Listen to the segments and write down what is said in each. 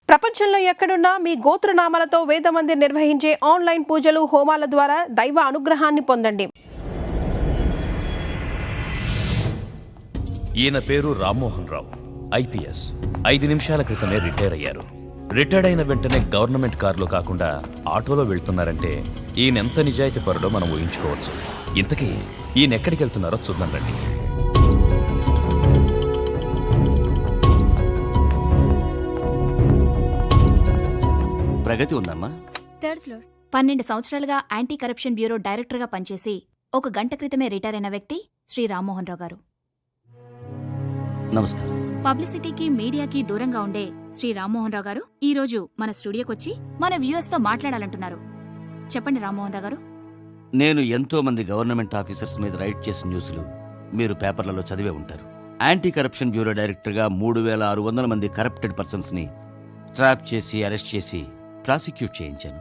ప్రపంచంలో ఎక్కడున్నా మీ గోత్రనామాలతో వేదమందిర్ నిర్వహించే ఆన్లైన్ పూజలు హోమాల ద్వారా దైవ అనుగ్రహాన్ని పొందండి. ఈయన పేరు రామ్మోహన్ రావు, ఐపీఎస్. 5 నిమిషాల క్రితమే రిటైర్ అయ్యారు. రిటైర్డ్ అయిన వెంటనే గవర్నమెంట్ కారులో కాకుండా ఆటోలో వెళ్తున్నారంటే ఈయనెంత నిజాయితీ పరుడో మనం ఊహించుకోవచ్చు. ఇంతకీ ఈయన ఎక్కడికి వెళ్తున్నారో చూద్దాం రండి. ప్రగతి ఉందమ్మా. 3rd floor. 12 సంవత్సరాలుగా యాంటీ కరప్షన్ బ్యూరో డైరెక్టర్గా పనిచేసి 1 గంట క్రితమే రిటైర్ అయిన వ్యక్తి శ్రీ రామ్మోహన్ రావు గారు. నమస్కారం. పబ్లిసిటీకి మీడియాకి దూరంగా ఉండే శ్రీ రామ్మోహన్ రావు గారు ఈ రోజు మన స్టూడియోకొచ్చి మన వ్యూయర్స్ తో మాట్లాడాలంటున్నారు. చెప్పండి రామ్మోహన్ రావు గారు. నేను ఎంతో మంది గవర్నమెంట్ ఆఫీసర్స్ మీద రైట్ చేసిన న్యూస్లు మీరు పేపర్లలో చదివే ఉంటారు. యాంటీ కరప్షన్ బ్యూరో డైరెక్టర్గా 3600 మంది కరప్టెడ్ పర్సన్స్ ని ట్రాప్ చేసి అరెస్ట్ చేసి ప్రాసిక్యూట్ చేయించాను.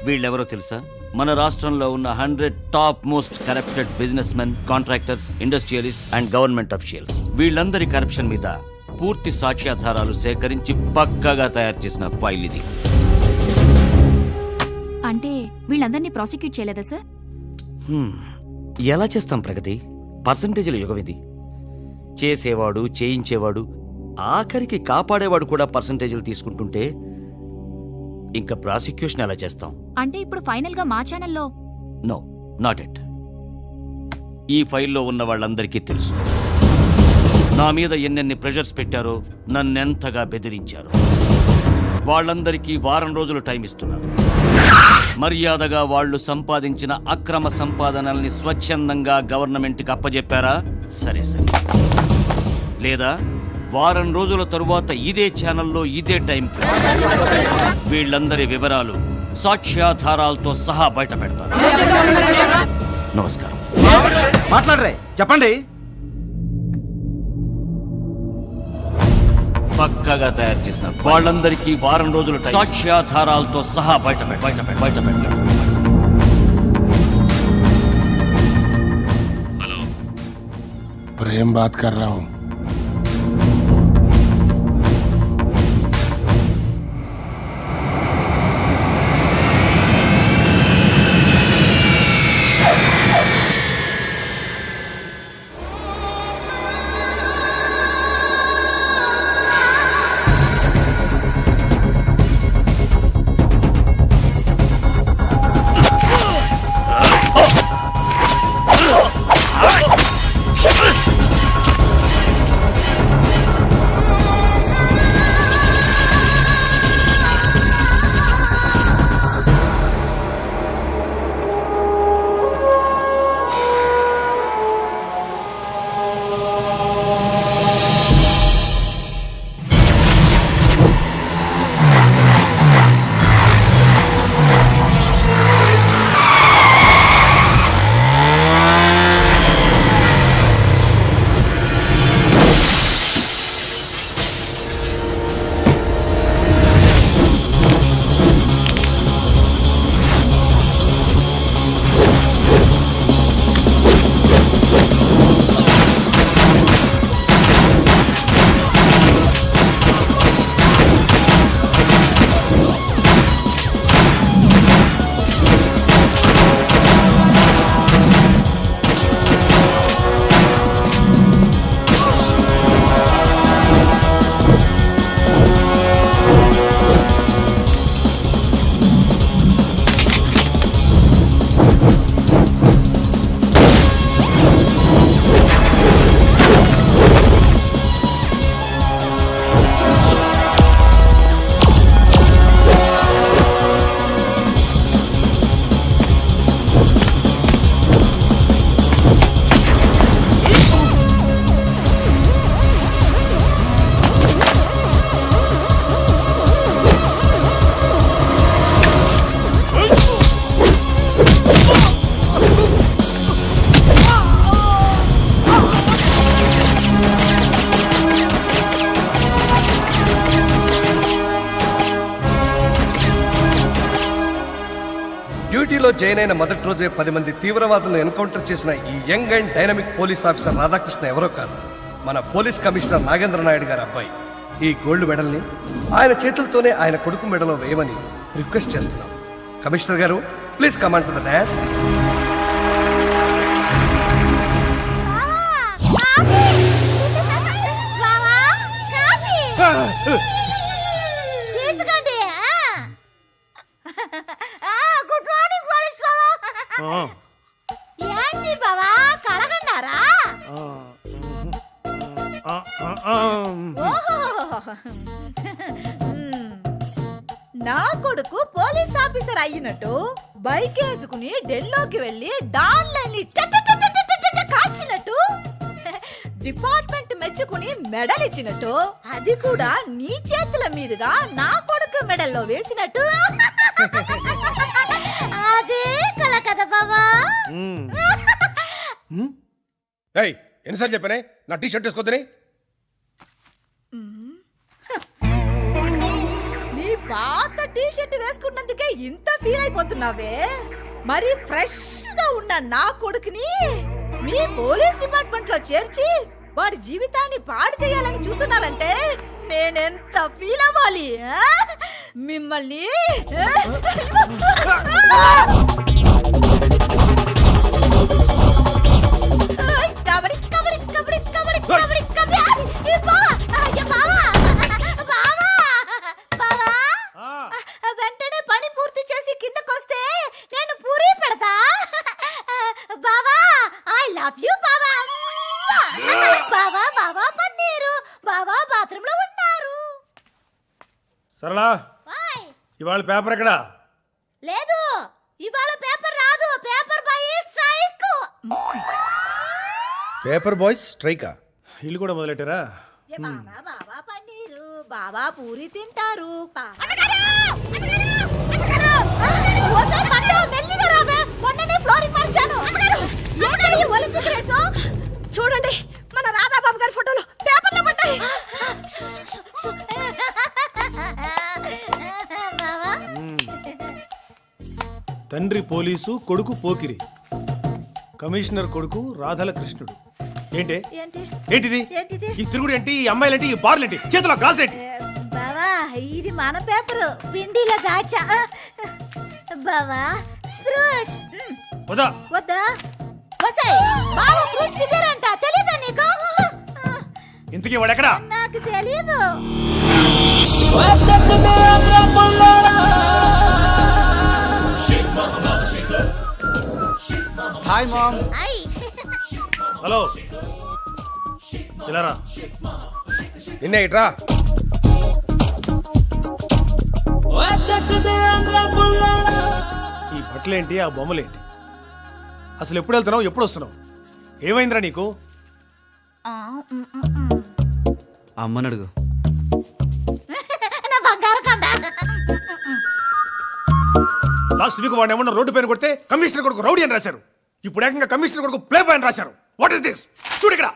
వీళ్ళెవరో తెలుసా? మన రాష్ట్రంలో ఉన్న 100 top most corrupted business men, contractors, industrialist and government officials. వీళ్ళందరి కరప్షన్ మీద పూర్తి సాక్ష్యాధారాలు సేకరించి పక్కాగా తయారు చేసిన ఫైల్ ఇది. అంటే వీళ్ళందరినీ ప్రాసిక్యూట్ చేయలేదా సార్? ఎలా చేస్తాం ప్రగతి? పర్సంటేజ్ల యుగం ఇది. చేసేవాడు, చేయించేవాడు, ఆఖరికి కాపాడేవాడు కూడా పర్సంటేజ్లు తీసుకుంటుంటే ఇంకా ప్రాసిక్యూషన్ ఎలా చేస్తాం? అంటే ఇప్పుడు ఫైనల్ గా మా ఛానల్లో నో, నాట్ ఎట్. ఈ ఫైల్లో ఉన్న వాళ్ళందరికీ తెలుసు నా మీద ఎన్నెన్ని ప్రెషర్స్ పెట్టారో, నన్నెంతగా బెదిరించారో. వాళ్ళందరికీ వారం రోజులు టైం ఇస్తున్నారు. మర్యాదగా వాళ్ళు సంపాదించిన అక్రమ సంపాదనల్ని స్వచ్ఛందంగా గవర్నమెంట్కి అప్పజెప్పారా? సరే సరే. లేదా వారం రోజుల తరువాత ఇదే ఛానల్లో ఇదే టైంకి వీళ్ళందరి వివరాలు సాక్ష్యాధారాలతో సహా బయట పెడతారు. నమస్కారం. మాట్లాడరే, చెప్పండి. పక్కాగా తయారు చేసిన వాళ్ళందరికీ వారం రోజుల సాక్ష్యాధారాలతో సహా బయట పెట్టారు. హలో, प्रेम बात कर रहा हूँ. డ్యూటీలో జాయిన్ అయిన మొదటి రోజే 10 మంది తీవ్రవాదులను ఎన్కౌంటర్ చేసిన ఈ young and dynamic police officer Radhakrishna ఎవరో కాదు, మన పోలీస్ కమిషనర్ నాగేంద్ర నాయుడు గారి అబ్బాయి. ఈ గోల్డ్ మెడల్ని ఆయన చేతులతోనే ఆయన కొడుకు మెడలో వేయమని రిక్వెస్ట్ చేస్తున్నాం. కమిషనర్ గారు, please command to the dash. తీసుకోండి. గుడ్ మార్నింగ్ పోలీస్ బాబా. ఏంటి బాబా కలగన్నారా? నా కొడుకు పోలీస్ ఆఫీసర్ అయ్యినట్టు బైక్ వేసుకుని ఢిల్లీకి వెళ్ళి డాన్లని కాల్చినట్టు డిపార్ట్మెంట్ మెచ్చుకుని మెడల్ ఇచ్చినట్టు అది కూడా నీ చేతుల మీదుగా నా కొడుకు మెడల్లో వేసినట్టు అదే కల కదా బాబా. ఏయ్, ఎన్నిసార్లు చెప్పానే నా టీ షర్ట్ వేసుకోద్దని? నీ పాత టీ షర్ట్ వేసుకున్నందుకే ఇంత ఫీల్ అయిపోతున్నావే. మరి ఫ్రెష్ గా ఉన్న నా కొడుకుని మీ పోలీస్ డిపార్ట్మెంట్ లో చేర్చి వాడి జీవితాన్ని పాడు చేయాలని చూస్తున్నారంటే నేనెంత ఫీల్ అవ్వాలి ఆ? మిమ్మల్ని కబడ్డీ కబడ్డీ కబడ్డీ కబడ్డీ కబడ్డీ కబడ్డీ వెంటనే పని పూర్తి చేసి కిందకొస్తే నేను పూరి పెడతా. బావా ఐ లవ్ యు బావా. బావా బావా పన్నీరు బావా బాత్రూమ్ లో ఉన్నారు. సరళా, బాయ్. ఇవాళ పేపర్ ఎక్కడా? లేదు ఇవాళ పేపర్ రాదు. Paper boy strike. Paper boys స్ట్రైకా? ఇల్లు కూడా మొదలెట్టారా? బావా బావా పన్నీరు బావా పూరి తింటారు. చూడండి మన రాధాబాబు గారి ఫోటోలు పేపర్లో పడ్డాయి. తండ్రి పోలీసు, కొడుకు పోకిరి. కమిషనర్ కొడుకు రాధల కృష్ణుడు. ఏంటి ఏంటి ఏంటిది? ఏంటిది? ఈ తిరుగుడు ఏంటి? ఈ అమ్మాయిలేంటి? ఈ బార్లేంటి? చేతిలో గ్లాస్ ఏంటి? బావా ఇది మన పేపరు పిండిలో దాచా. బావా ఫ్రూట్స్ వదా వద్దా? వసాయ్ బావా ఫ్రూట్స్ తిన్నారంట. తెలీదా నీకు? ఇంతకీ వాడెక్కడా? నాకు తెలీదు. Hi ma'am. ఐ హలో, ఇలా రా. నిన్నే ఇట్రా. ఈ బట్టలేంటి? ఆ బొమ్మలేంటి? అసలు ఎప్పుడు వెళ్తున్నావు? ఎప్పుడు వస్తున్నావు? ఏమైందిరా నీకు? అమ్మని అడుగు. నా బంగారు కొండ. లాస్ట్ వీక్ వాడిని ఏమన్నా రోడ్డు పైన కొడితే కమిషనర్ కొడుకు రౌడీ అని రాశారు. ఇప్పుడు ఏకంగా కమిషనర్ కొడుకు ప్లే బాయ్ అని రాశారు. What is this? చూడు ఇక్కడ.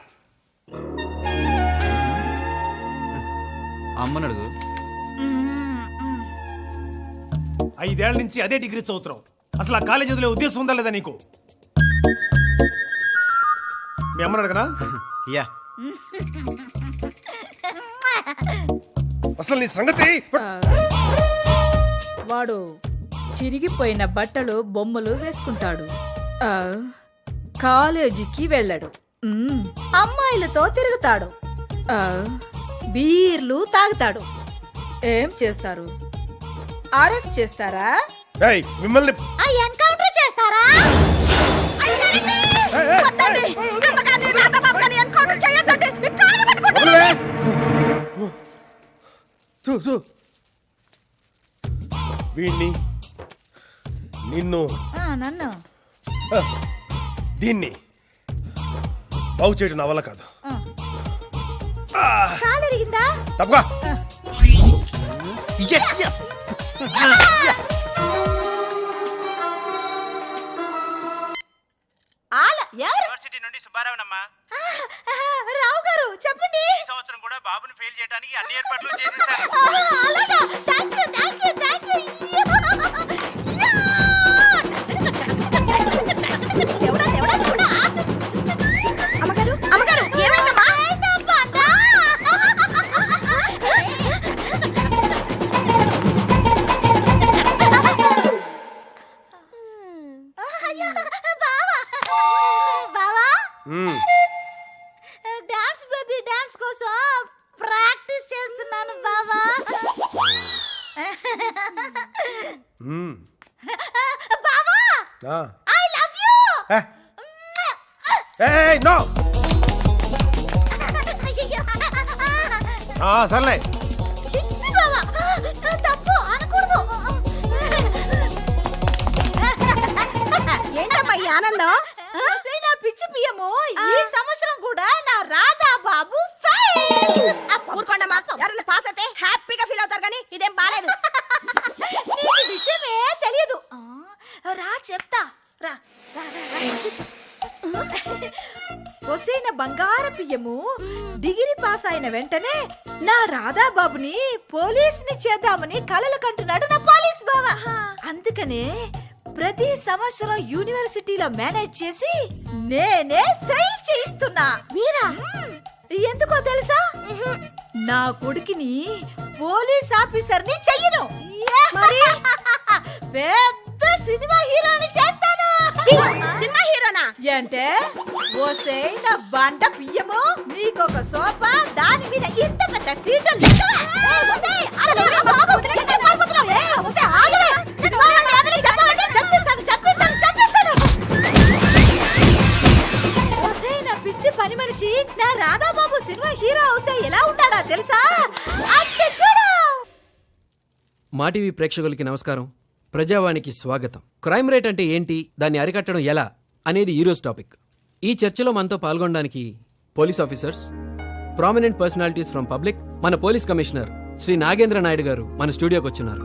అమ్మని అడుగు. 5 ఏళ్ల నుంచి అదే డిగ్రీ చదువుతున్నావు. అసలు ఆ కాలేజ్ వదిలే ఉద్దేశం ఉందా లేదా నీకు? మీ అమ్మని అడగనా? యా. అసలు నీ సంగతి వాడు చిరిగిపోయిన బట్టలు బొమ్మలు వేసుకుంటాడు. కాలేజీకి వెళ్ళాడు. అమ్మాయిలతో తిరుగుతాడు. బీర్లు తాగుతాడు. ఏం చేస్తారు? అరెస్ట్ చేస్తారా? ఏయ్, మిమ్మల్ని ఆ ఎన్కౌంటర్ చేస్తారా? వద్దండి. నమ్మకాన్ని రాధాబాబుని ఎన్కౌంటర్ చేయొద్దండి. మీ కాళ్ళు పట్టుకుంటాను. వదలవే. తూ, తూ. వీణ్ణి, నిన్ను, నన్ను దీన్ని బాగు చేయడం నా వల్ల కాదు. కాలు ఎరిగిందా? తప్పగా. యూనివర్సిటీ నుండి సుబ్బారావునమ్మా. రావు గారు చెప్పండి. ఈ సంవత్సరం కూడా బాబుని ఫెయిల్ చేయడానికి అన్ని ఏర్పాట్లు చేసేసాను. అలాగా? థాంక్యూ. దేవుడా. అమ్మగారు ఏమైందమ్మా? కోసం ప్రాక్టీస్ చేస్తున్నాను బావా. బావా ఐ లవ్ యు. నో సర్లే. పిచ్చి బావా, తప్పు అనకూడదు. ఏంటమ్మా ఈ ఆనందం? నా పిచ్చి పియము ఈ సంవత్సరం కూడా నా రాధా బాబు ఫెయిల్. ఊరుకోండమ్మా, ఎవరైనా పాస్ అయితే హ్యాపీగా ఫీల్ అవుతారు కానీ ఇదేం బాలేదు. నీకు విషయమే తెలియదు. రా చెప్తా, రా రా రా. ఒసేన బంగార పియ్యము డిగ్రీ పాస్ అయిన వెంటనే నా రాధా బాబుని పోలీసుని చేద్దామని కలలు కంటున్నాడు నా పోలీస్ బావ. అందుకనే ప్రతి సంవత్సరం యూనివర్సిటీలో మేనేజ్ చేసి నేనే ఫెయిల్ చేయిస్తున్నా. మీరా? ఎందుకో తెలుసా? నా కొడుకుని పోలీస్ ఆఫీసర్ ని చెయ్యను, మరి పెద్ద సినిమా హీరోని చేస్తాను. సినిమా హీరోనా అంటే? ఓసే నా బండ పియ్యము, నీకొక సోఫా, దాని మీద ఇంత పెద్ద సీటు పిచ్చి పని మనిషి. నా రాధాబాబు సినిమా హీరో అవుతే ఎలా ఉంటాడా తెలుసా? అట్టే చూడు. మా టీవీ ప్రేక్షకులకి నమస్కారం. ప్రజావానికి స్వాగతం. క్రైమ్ రేట్ అంటే ఏంటి, దాన్ని అరికట్టడం ఎలా అనేది ఈరోజు టాపిక్. ఈ చర్చలో మనతో పాల్గొనడానికి police officers, prominent personalities from public, మన పోలీస్ కమిషనర్ శ్రీ నాగేంద్ర నాయుడు గారు మన స్టూడియోకి వచ్చున్నారు.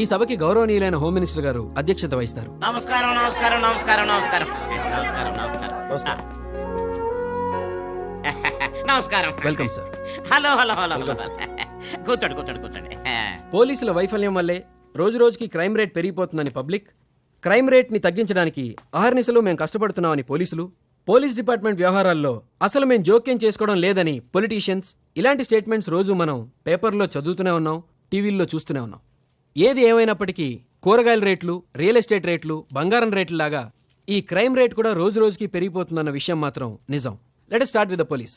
ఈ సభకి గౌరవనీయులైన హోమ్ మినిస్టర్ గారు అధ్యక్షత వహిస్తారు. నమస్కారం నమస్కారం నమస్కారం నమస్కారం నమస్కారం నమస్కారం నమస్కారం. Welcome sir. Hello hello hello కూర్చోండి కూర్చోండి కూర్చోండి. పోలీసుల వైఫల్యం వల్లే రోజు రోజుకి క్రైమ్ రేట్ పెరిగిపోతుందని పబ్లిక్, క్రైమ్ రేట్ని తగ్గించడానికి అహర్నిశలు మేము కష్టపడుతున్నామని పోలీసులు, పోలీస్ డిపార్ట్మెంట్ వ్యవహారాల్లో అసలు మేము జోక్యం చేసుకోవడం లేదని పొలిటీషియన్స్, ఇలాంటి స్టేట్మెంట్స్ రోజు మనం పేపర్లో చదువుతూనే ఉన్నాం, టీవీల్లో చూస్తూనే ఉన్నాం. ఏది ఏమైనప్పటికీ కూరగాయల రేట్లు, రియల్ ఎస్టేట్ రేట్లు, బంగారం రేట్లలాగా ఈ క్రైమ్ రేట్ కూడా రోజు రోజుకి పెరిగిపోతుందన్న విషయం మాత్రం నిజం. Let us start with the police.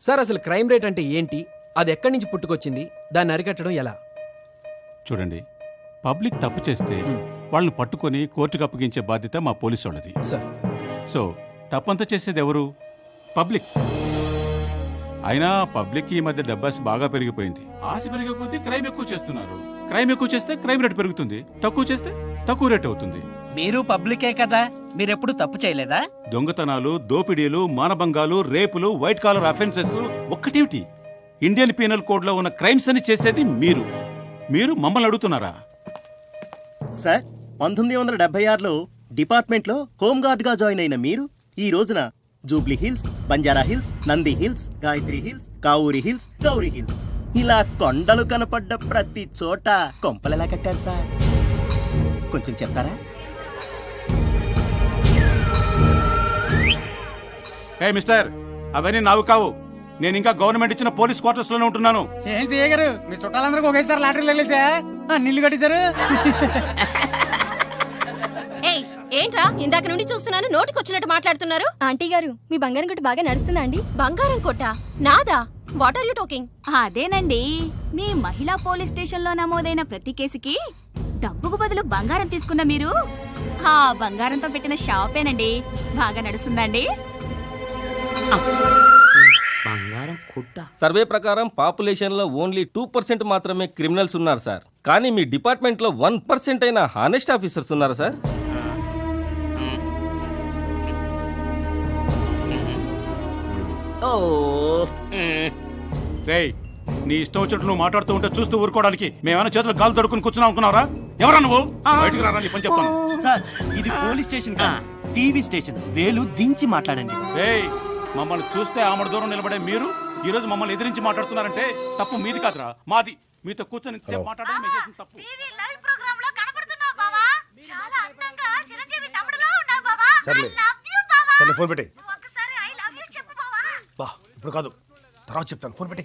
Sir, అసలు క్రైమ్ రేట్ అంటే ఏంటి, అది ఎక్కడి నుంచి పుట్టుకొచ్చింది, దాన్ని అరికట్టడం ఎలా? చూడండి, పబ్లిక్ తప్పు చేస్తే వాళ్ళని పట్టుకొని కోర్టుకు అప్పగించే బాధ్యత మా పోలీసు వాళ్ళది. సార్, సో తప్పంతా చేసేది ఎవరు? పబ్లిక్. అయినా పబ్లిక్ ఈ మధ్య డబ్బాస్ బాగా పెరిగిపోయింది. ఆశ పెరిగే కొద్దీ క్రైమ్ ఎక్కువ చేస్తున్నారు. క్రైమ్ ఎక్కువ చేస్తే క్రైమ్ రేట్ పెరుగుతుంది, తక్కువ చేస్తే తక్కువ రేట్ అవుతుంది. మీరు పబ్లికే కదా, మీరెప్పుడు తప్పు చేయలేదా? దొంగతనాలు, దోపిడీలు, మానభంగాలు, రేపులు, వైట్ కాలర్ అఫెన్సెస్ ఒక్కటేమిటి, ఇండియన్ పీనల్ కోడ్లో ఉన్న క్రైమ్స్ అని చేసేది మీరు. మీరు మమ్మల్ని అడుగుతున్నారా? సార్, 1976లో డిపార్ట్మెంట్లో హోంగార్డ్గా జాయిన్ అయిన మీరు ఈ రోజున Jubilee hills, Banjara hills, Nandi hills, Gayatri hills, Kavuri hills, Gauri hills, ఇలా కొండలు కనపడ్డ ప్రతి చోట కొంపలెలా కట్టారు సార్? కొంచెం చెప్తారా? ఏ మిస్టర్, అవన్నీ నావు కావు. నేను ఇంకా గవర్నమెంట్ ఇచ్చిన పోలీస్ క్వార్టర్స్ లోనే ఉంటున్నాను. ఏం చేయగారు, మీ చుట్టాలందరికీ ఒకేసారి లాటరీలు వెళ్ళేసా నీళ్లు కట్టేశారు. ఏయ్, ఏంట్రా ఇందాక నుండి చూస్తున్నాను, నోటికొచ్చినట్టు మాట్లాడుతున్నారు. ఆంటీ గారు, మీ బంగారం కొట్టు బాగా నడుస్తుందా అండి? బంగారం కొట్ట నాదా? What are you talking? అదేనండి, మీ మహిళా పోలీస్ స్టేషన్ లో నమోదైన ప్రతి కేసుకి డబ్బుకు బదులు బంగారం తీసుకున్న మీరు ఆ బంగారంతో పెట్టిన షాపేనండి. బాగా నడుస్తుందండి. సర్వే ప్రకారం పాపులేషన్ లో ఓన్లీ 2% మాత్రమే క్రిమినల్స్ ఉన్నారు సార్. కానీ మీ డిపార్ట్మెంట్ లో 1% అయినా హానెస్ట్ ఆఫీసర్స్ ఉన్నారా సార్? రేయ్, నీ ఇష్టం వచ్చినట్టు నువ్వు మాట్లాడుతూ ఉంటే చూస్తూ ఊరుకోవడానికి మేమైనా చేతులు కాలు తడుకుని కూర్చున్నాం అనుకున్నారా? ఎవరా నువ్వు? బయటికి రారా, నీ పని చెప్తాను. సార్, ఇది పోలీస్ స్టేషన్ కాదు, టీవీ స్టేషన్. వేలు దించి మాట్లాడండి. రేయ్, మమ్మల్ని చూస్తే ఆమడ దూరం నిలబడే మీరు ఈ రోజు మమ్మల్ని ఎదిరించి మాట్లాడుతున్నారంటే తప్పు మీది కాదురా, మాది. మీతో కూర్చొని ఇంతసేపు మాట్లాడడం మేము చేసిన తప్పు. సర్లే సర్లే, ఫోన్ పెట్టి. బా, ఇప్పుడు కాదు, తర్వాత చెప్తాను. ఫోన్ పెట్టి.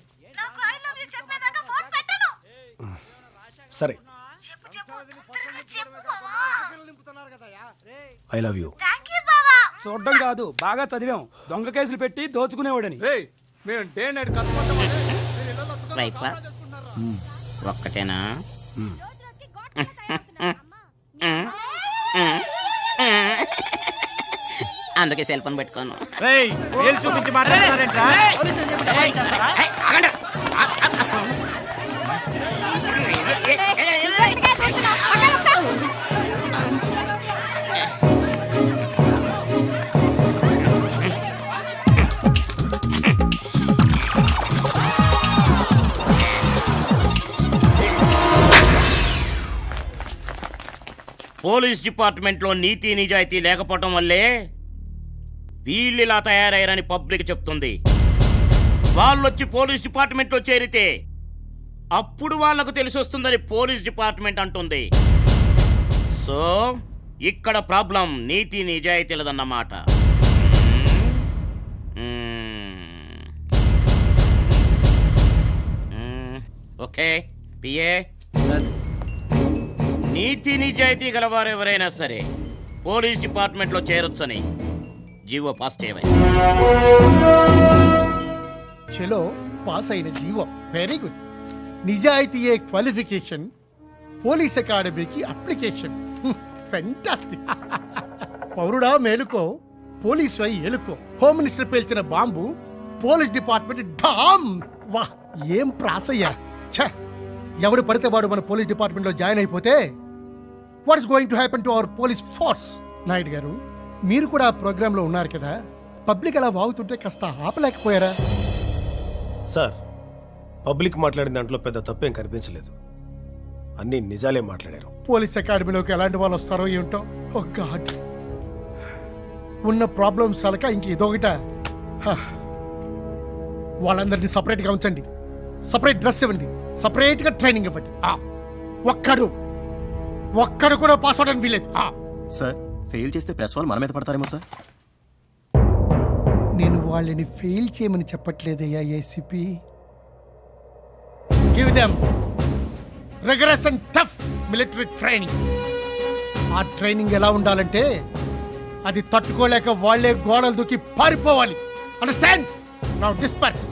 సరే, ఐ లవ్ యూ. చూడ్డం కాదు, బాగా చదివాం. దొంగ కేసులు పెట్టి దోచుకునేవాడని. మేము డే నైట్ కష్టపడతామని వైఫా ఒక్కటేనా అందుకే సెల్ ఫోన్ పెట్టుకోను. చూపించి మాట్లాడారంట్రా పోలీస్ డిపార్ట్మెంట్లో నీతి నిజాయితీ లేకపోవటం వల్లే వీళ్ళిలా తయారయ్యారని పబ్లిక్ చెప్తుంది. వాళ్ళొచ్చి పోలీస్ డిపార్ట్మెంట్లో చేరితే అప్పుడు వాళ్లకు తెలిసి వస్తుందని పోలీస్ డిపార్ట్మెంట్ అంటుంది. సో ఇక్కడ ప్రాబ్లం నీతి నిజాయితీలదన్నమాట. ఓకే పిఏ సార్ నీతి నిజాయితీ గలవారు ఎవరైనా సరే పోలీస్ డిపార్ట్మెంట్లో చేరొచ్చని జీవో పాస్ చేయవై. చలో పాస్ అయిన జీవో వెరీ గుడ్. నిజాయితీయే క్వాలిఫికేషన్, పోలీస్ అకాడమీకి అప్లికేషన్. ఫెంటాస్టిక్. పౌరుడా మేలుకో, పోలీస్ వై ఏలుకో. హోమ్ మినిస్టర్ పేల్చిన బాంబు పోలీస్ డిపార్ట్మెంట్ డామ్. వా ఏం ప్రాసయ్యా. ఛ, ఎవడు పడితే వాడు మన పోలీస్ డిపార్ట్మెంట్ లో జాయిన్ అయిపోతే what is going to happen to our police force? Naidu గారు, మీరు కూడా ఆ ప్రోగ్రామ్ లో ఉన్నారు కదా, పబ్లిక్ అలా వాగుతుంటే కాస్త ఆపలేకపోయారా? సార్, పబ్లిక్ మాట్లాడిన దాంట్లో పెద్ద తప్పేం కనిపించలేదు. అన్ని నిజాలే మాట్లాడారు. పోలీస్ అకాడమీలోకి ఎలాంటి వాళ్ళు వస్తారో ఏమిటో. ఓ గాడ్, ఉన్న ప్రాబ్లమ్స్ అలక ఇంక ఇదొకట. వాళ్ళందరినీ సపరేట్గా ఉంచండి, సపరేట్ డ్రెస్ ఇవ్వండి, సపరేట్గా ట్రైనింగ్ ఇవ్వండి. ఒక్కడు కూడా పాస్ అవడానికి వీలేదు. సార్ ఫెయిల్ చేస్తే ప్రెస్ వాళ్ళు మన మీద పడతారేమో సార్. నేను వాళ్ళని ఫెయిల్ చేయమని చెప్పట్లేదయ్యా ACP. Give them rigorous and tough military training. ఆ ట్రైనింగ్ ఎలా ఉండాలంటే అది తట్టుకోలేక వాళ్లే గోడలు దూకి పారిపోవాలి. అండర్స్టాండ్? Now disperse.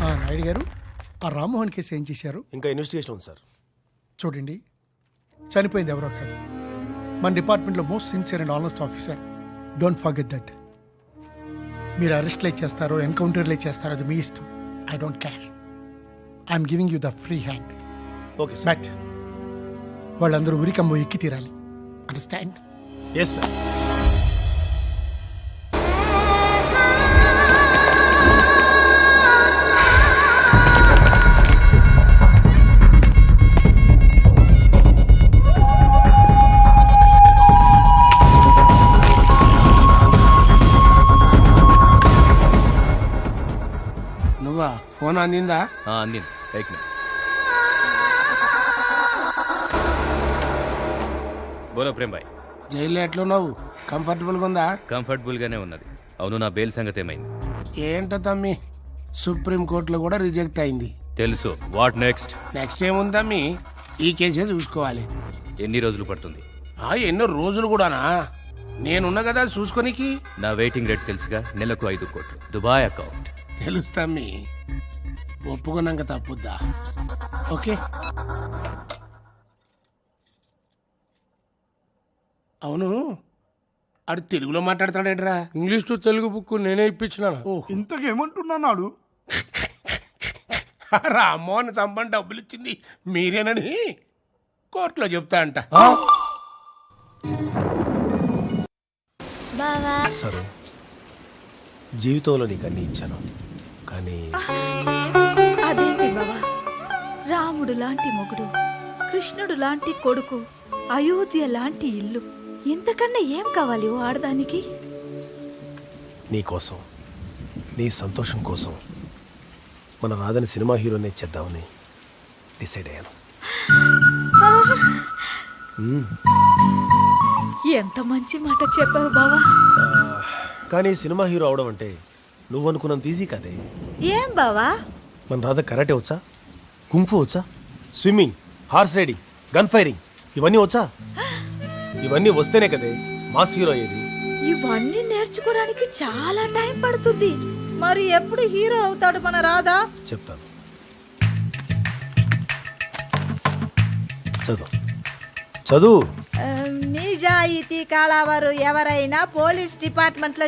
నాయుడు గారు, ఆ రామ్మోహన్ కేసు ఏం చేశారు? ఇంకా ఇన్వెస్టిగేషన్ ఉంది సార్. చూడండి, చనిపోయింది ఎవరో కాదు, మన డిపార్ట్మెంట్లో most sincere and honest officer. Don't forget that. మీరు అరెస్ట్లే చేస్తారో ఎన్కౌంటర్లే చేస్తారో అది మీ ఇష్టం. I don't care. I'm giving you the free hand. Okay but వాళ్ళందరూ ఉరికమ్మ ఎక్కి తీరాలి. అండర్స్టాండ్? Yes sir. నువ్వా? ఫోన్ అందిందా? అందింది. బోలో ప్రేమ్ భాయ్, జైల్లో ఎట్లున్నావు? కంఫర్టబుల్గా ఉందా? కంఫర్టబుల్ గానే ఉన్నది. అవును, నా బెయిల్ సంగతి ఏమైంది? ఏంటో తమ్మి, సుప్రీం కోర్టులో కూడా రిజెక్ట్ అయింది. తెలుసు. What next? నెక్స్ట్ ఏముందమ్మి, ఈ కేసే చూసుకోవాలి. ఎన్ని రోజులు పడుతుంది? ఎన్నో రోజులు కూడానా? నేనున్నా కదా చూసుకోనికి. నా వెయిటింగ్ రేట్ తెలుసుగా, నెలకు 5 కోట్లు. Dubai account. తెలుస్తామ్మి, ఒప్పుకున్నాక తప్పుద్దా? ఓకే. అవును, ఆడు తెలుగులో మాట్లాడతాడేంట్రా? ఇంగ్లీష్ టు తెలుగు బుక్ నేనే ఇప్పించిన. ఇంతకేమంటున్నాడు? రామ్మోహన్ సంబంధం డబ్బులు ఇచ్చింది మీరేనని కోర్టులో చెప్తా అంట. సరే, జీవితంలో నీకు అన్ని ఇచ్చాను, కానీ అదేంటి బావా, రాముడు లాంటి మొగుడు, కృష్ణుడు లాంటి కొడుకు, అయోధ్య లాంటి ఇల్లు, ఇంతకన్నా ఏం కావాలి ఓ ఆడదానికి? నీ కోసం, నీ సంతోషం కోసం మన రాధని సినిమా హీరోనే చేద్దామని డిసైడ్ అయ్యాను. ఎంత మంచి మాట చెప్పావు బావా. కానీ సినిమా హీరో అవడం అంటే నువ్వు అనుకున్నంత ఈజీ కదే. ఏం బావా? మన రాధ కరాటే వచ్చా, కుంఫు వచ్చా, swimming, horse riding, gun firing ఇవన్నీ వచ్చా? ఇవన్నీ వస్తేనే కదే మాస్ హీరో అయ్యేది. ఇవన్నీ నేర్చుకోవడానికి చాలా టైం పడుతుంది. మరి ఎప్పుడు హీరో అవుతాడు మన రాధా? చెప్తాను. చదువు చదువు. నిజాయితీ కలవారు ఎవరైనా పోలీస్ డిపార్ట్మెంట్ లో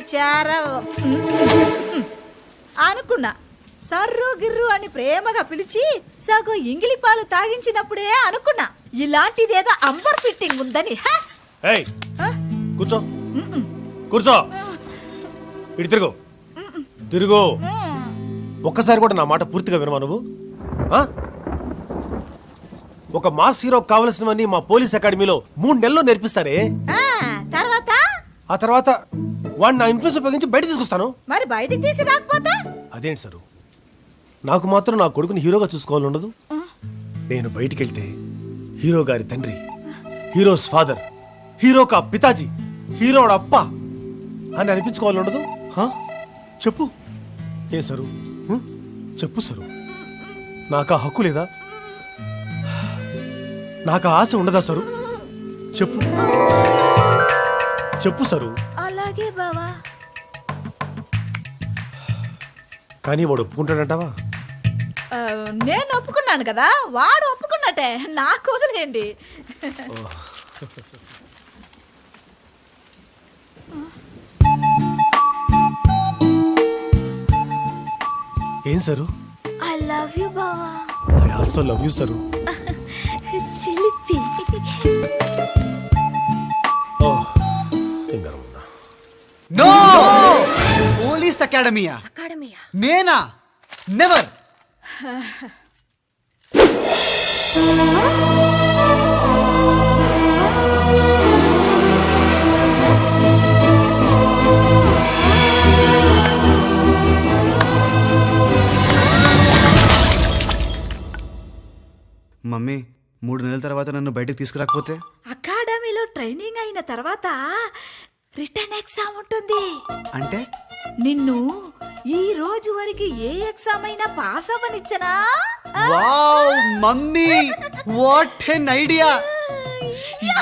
అనుకున్నా. సర్రు గిర్రు అని ప్రేమగా పిలిచి సగం ఇంగిలి పాలు తాగించినప్పుడే అనుకున్నా ఇలాంటిదేదో అంబర్ ఫిట్టింగ్ ఉందని. ఏయ్ కూర్చో కూర్చో. ఇటు తిరుగు తిరుగు. ఒక్కసారి కూడా నా మాట పూర్తిగా వినవా నువ్వు? ఒక మాస్ హీరో కావలసినవన్నీ మా పోలీస్ అకాడమీలో 3 నెలల్లో నేర్పిస్తారే. ఆ తర్వాత వాడిని నా ఇన్ఫ్లుయెన్స్ ఉపయోగించి బయట తీసుకొస్తాను. మరి బయటికి తీసి రాకపోతే? అదేంటి సార్, నాకు మాత్రం నా కొడుకుని హీరోగా చూసుకోవాలని ఉండదు? నేను బయటికి వెళ్తే హీరో గారి తండ్రి, హీరోస్ ఫాదర్, హీరో కా పితాజీ, హీరోడ అప్ప అని అనిపించుకోవాలని ఉండదు? చెప్పు ఏ సరు, చెప్పు సరు. నాకు ఆ హక్కు లేదా? నాకు ఆ ఆశ ఉండదా సరు? చెప్పు చెప్పు సరు. అలాగే బావా. కానీ వాడు ఒప్పుకుంటాడంటావా? నేను ఒప్పుకున్నాను కదా, వాడు ఒప్పుకున్నట్టే. నాకు వదిలేండి. ఏం సరు? ఐ లవ్ యు బావా. I also love you sir. చిలిపి. నో! Police academia? నేనా? నెవర్. మమ్మీ 3 నెలల తర్వాత నన్ను బయటకు తీసుకురాకపోతే? అకాడమీలో ట్రైనింగ్ అయిన తర్వాత రిటర్న్ ఎగ్జామ్ ఉంటుంది. అంటే నిన్ను ఈ రోజు వరకు ఏ ఎగ్జామ్ అయినా పాస్ అవ్వనిచ్చనా? Wow mummy, what an idea.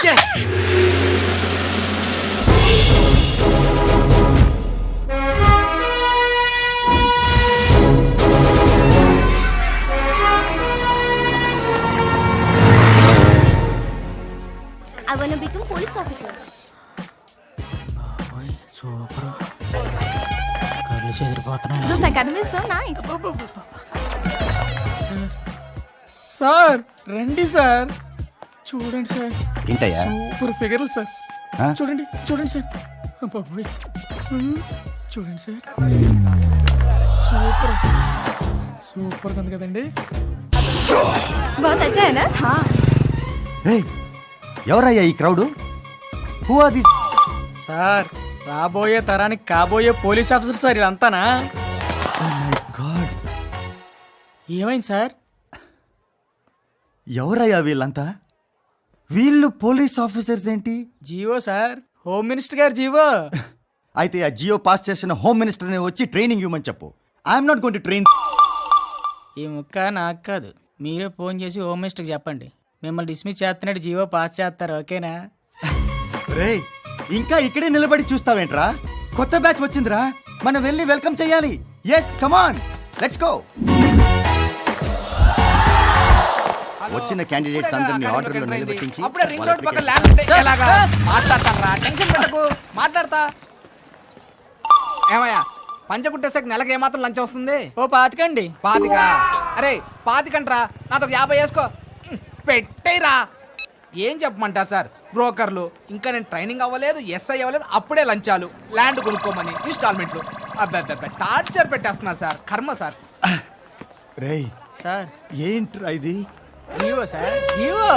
yes. I wanna become police officer. Super. కళ్ళు చెదిరిపోతున్నాయి. This academy is so nice. Sir రండి సార్, చూడండి సార్. ఏంటయ్యా? సూపర్ ఫిగర్లు సార్. చూడండి చూడండి సార్. బాబోయ్ చూడండి సార్. సూపర్ సూపర్ ఉంది కదండి. बहुत अच्छा है ना? हाँ. ఎవరయ్యా ఈ crowd? Who are this? Sir రాబోయే తరానికి కాబోయే పోలీస్ ఆఫీసర్ సార్ ఇదంతానా? గాడ్, ఏమైంది సార్? ఎవరయ్యా వీళ్ళంతా? వీళ్ళు పోలీస్ ఆఫీసర్స్ ఏంటి? జీవో సార్, హోమ్ మినిస్టర్ గారు జీవో. అయితే ఆ జియో పాస్ చేసిన హోమ్ మినిస్టర్ని వచ్చి ట్రైనింగ్ ఇవ్వమని చెప్పు. I'm not going to train. ఈ ముక్క నాకు కాదు, మీరే ఫోన్ చేసి హోమ్ మినిస్టర్కి చెప్పండి. మిమ్మల్ని డిస్మిస్ చేస్తున్నట్టు జీవో పాస్ చేస్తారు. ఓకేనా? రే, ఇంకా ఇక్కడే నిలబడి చూస్తావేంట్రా? కొత్త బ్యాచ్ వచ్చిందిరా, మనం వెళ్ళి వెల్కమ్ చేయాలి. Yes come on, let's go. వచ్చిన క్యాండిడేట్స్ అందరినీ ఆర్డర్లో నిలబెట్టించి అప్పుడే రింగ్ రోడ్ పక్కన ల్యాండ్ ఉంటే ఎలాగా మాట్లాడతారా? టెన్షన్ పెట్టకు, మాట్లాడతా. ఏమయ్యా, పంచకుట్టేసాక నెలకి ఏమాత్రం లంచం వస్తుంది? ఓ 25 25. అరే 25 నాతో 50 వేసుకో. పెట్టేరా. ఏం చెప్పమంటారు సార్, బ్రోకర్లు ఇంకా నేను ట్రైనింగ్ అవ్వలేదు, ఎస్ఐ అవ్వలేదు, అప్పుడే లంచాలు, ల్యాండ్ కొనుక్కోమని ఇన్స్టాల్మెంట్లు. అబ్బాయి టార్చర్ పెట్టేస్తున్నారు సార్. కర్మ సార్. రేయ్ సార్ ఏంట్రా ఇది? GO sir, GO.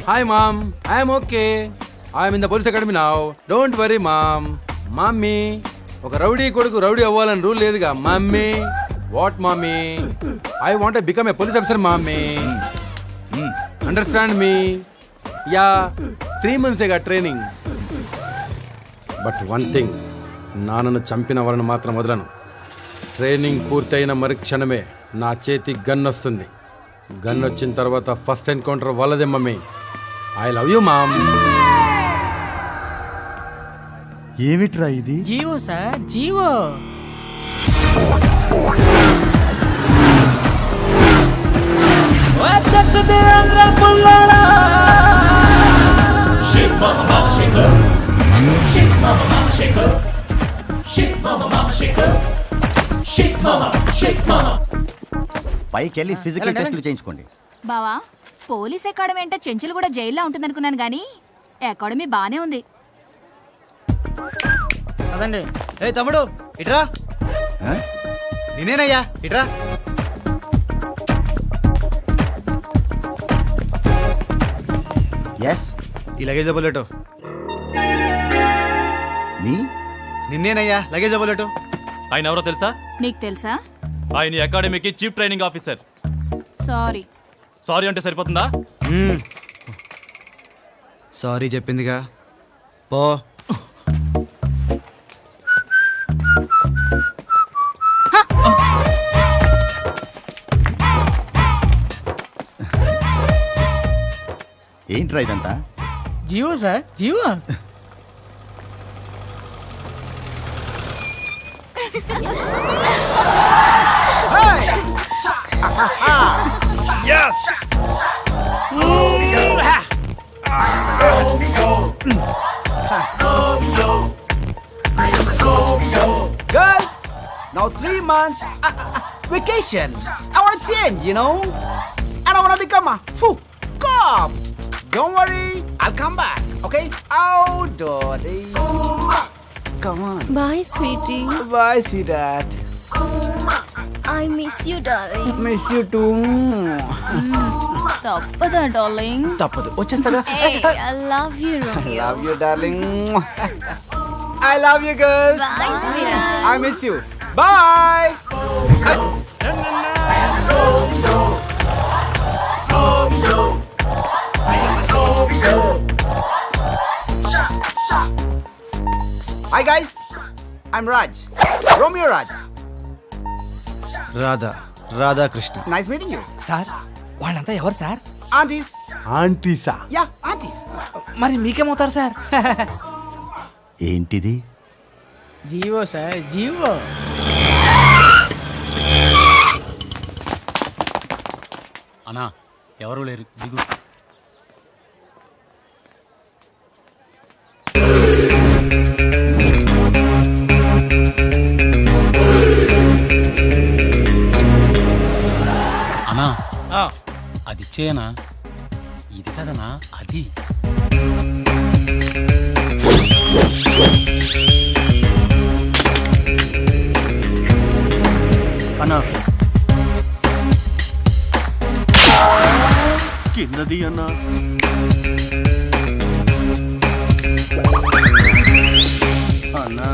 Hi mom, I'm okay. I'm in the police academy now. Don't worry mom. Mummy, ఒక రౌడీ కొడుకు రౌడీ అవ్వాలని రూల్ లేదుగా mummy. What mummy? I want to become a police officer mummy. Understand me? Yeah, 3 months training. But one thing, నాన్నను చంపిన వాళ్ళని మాత్రం వదలను. Training పూర్తయిన మరుక్షణమే నా చేతి గన్ వస్తుంది. గన్ వచ్చిన తర్వాత ఫస్ట్ ఎన్కౌంటర్ వాళ్ళదే mummy. I love you mom. ఏమిట్రా ఇది? GO sir, GO. పైకెళ్ళి ఫిజికల్ టెస్టులు చేయించుకోండి. బావా, పోలీస్ అకాడమీ అంటే చెంచులు కూడా జైల్లో ఉంటుందనుకున్నాను కానీ అకాడమీ బానే ఉంది. అదండి. ఏ తమ్ముడు ఇట్రా. నేనేనయ్యా, ఇట్రా. ఎస్, ఈ లగేజ్ బుల్లెట్ మీ నిన్నేనయ్యా, లగేజ్ బుల్లెట్. ఆయన ఎవరో తెలుసా? నీకు తెలుసా? ఆయన ఈ అకాడమీకి chief training officer. Sorry. Sorry అంటే సరిపోతుందా? సారీ చెప్పిందిగా, పో. ఏంట్రా ఇదంతా? GO sir, GO. Girls, now 3 months vacation. I want to change, you know, and I want to become a cop. Don't worry, I'll come back. Okay? Oh, Dory. Come on. Bye, sweetie. Bye, sweetheart. I miss you, darling. Miss you too. తప్పదా darling? తప్పదు, వచ్చేస్తాగా. Hey, I love you, Romeo. Love you, darling. I love you, girls. Bye, sweetheart. I miss you. Bye. Hi, guys. I'm Raj. Romeo Raj. Radhakrishna. Nice meeting you. Sir, వాళ్ళంతా ఎవరు సార్? Aunties. ఆంటీసా? Yeah, aunties. మరి మీకేమవుతారు sir? ఏంటిది? GO sir, GO. అన్నా, ఎవరు లేరు, దిగు. అన్నా, అది ఇచ్చేయనా? ఇది కదనా అది. అన్నా కిందది అన్నా. అన్నా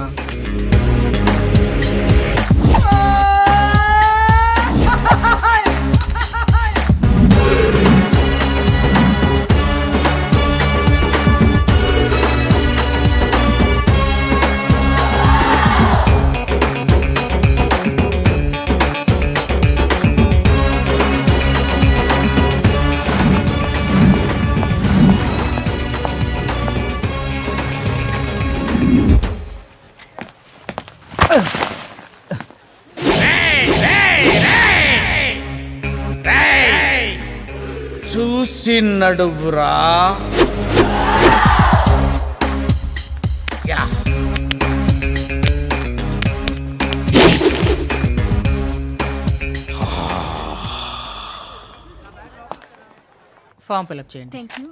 చూసి నడువురా. ఫామ్ ఫిల్అప్ చేయండి. Thank you.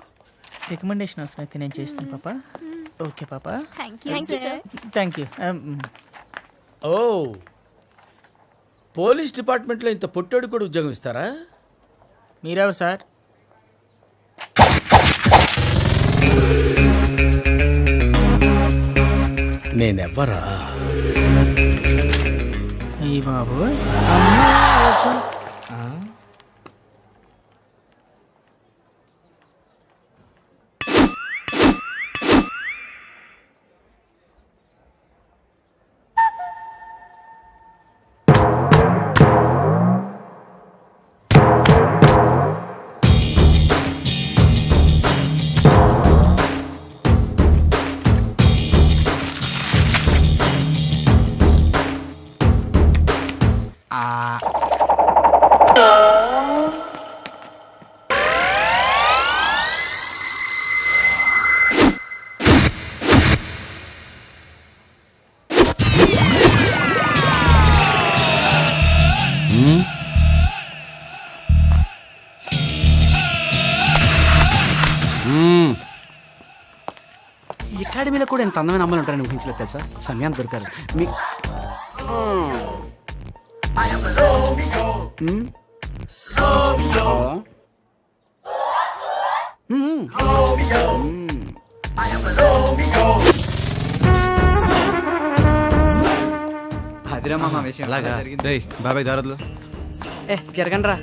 రికమెండేషన్ అవసరం అయితే నేను చేస్తాను పాప. ఓకే పాప. Thank you, sir. Thank you. Oh, police డిపార్ట్మెంట్లో ఇంత పొట్టోడు కూడా ఉద్యోగం ఇస్తారా? మీరెవరు సార్? నేనెవ్వరా? అయ్యి బాబు. అకాడమీలో కూడా ఎంత అందమైన అమ్మాయిలు ఉంటారని ఊహించలేదు తెలుసా. సమయాన్ని దొరికారు మీ అదిరా మామ విషయం అలాగా బాబాయ్ దారద్లో జరగండి రా.